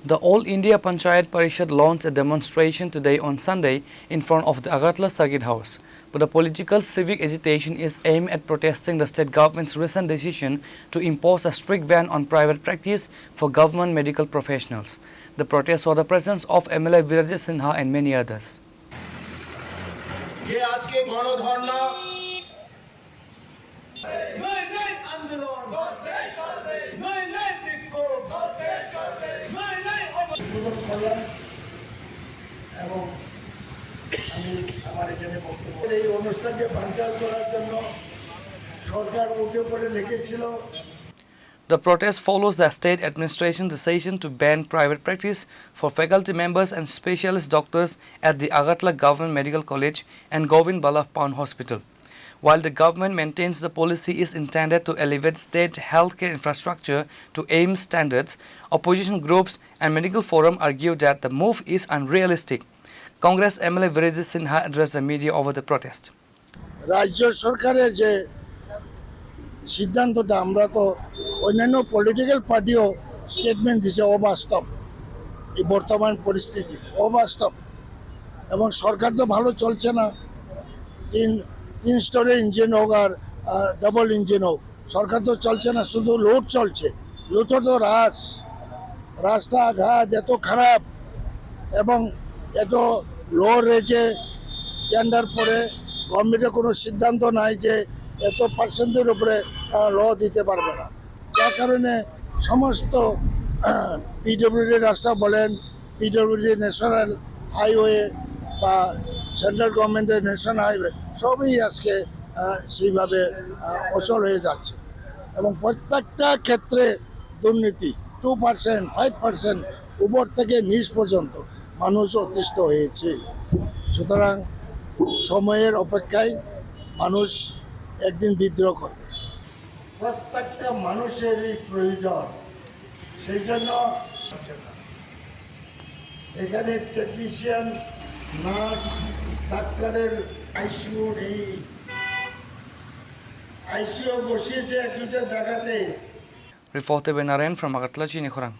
The All India Panchayat Parishad launched a demonstration today on Sunday in front of the Agartala Circuit House. But the political civic agitation is aimed at protesting the state government's recent decision to impose a strict ban on private practice for government medical professionals. The protest saw the presence of MLA Viraj Sinha and many others. The protest follows the state administration's decision to ban private practice for faculty members and specialist doctors at the Agartala Government Medical College and Govind Ballabh Pant Hospital. While the government maintains the policy is intended to elevate state healthcare infrastructure to AIIMS standards, opposition groups and medical forum argue that the move is unrealistic. Congress MLA Viraj Sinha addressed the media over the protest. রাজ্য সরকারের যে সিদ্ধান্তটা আমরা তো অন্যান্য political পার্টিও statement দিছে অবাস্তব, এই বর্তমান পরিস্থিতিতে অবাস্তব, এবং সরকার তো ভালো চলছে না। তিন স্তরের ইঞ্জিন হোক আর ডাবল ইঞ্জিন হোক, সরকার তো চলছে না, শুধু লুট চলছে। লুটো তো রাস্তাঘাট এত খারাপ এবং এত লো রেটে টেন্ডার পরে গভর্নমেন্টের কোনো সিদ্ধান্ত নাই যে এত পার্সেন্টের উপরে ল দিতে পারবে না। যার কারণে সমস্ত পিডব্লিউডি রাস্তা বলেন, পিডব্লিউডি ন্যাশনাল হাইওয়ে বা সেন্ট্রাল গভর্নমেন্টের ন্যাশনাল হাইওয়ে সবই আজকে সেইভাবে অচল হয়ে যাচ্ছে এবং প্রত্যেকটা ক্ষেত্রে দুর্নীতি 2%, 5% উপর থেকে নিচ পর্যন্ত মানুষ অতিষ্ঠ হয়েছে। সুতরাং সময়ের অপেক্ষায় মানুষ একদিন বিদ্রোহ করবে। প্রত্যেকটা মানুষেরই প্রয়োজন, সেই জন্য এখানে টেকনিশিয়ান, নার্স, ডাক্তারের আইসিইউ নেই, আইসিইউ বসিয়েছে এক দুটা জায়গাতে। Reported by Narayan from Agartala, Chinikhorang.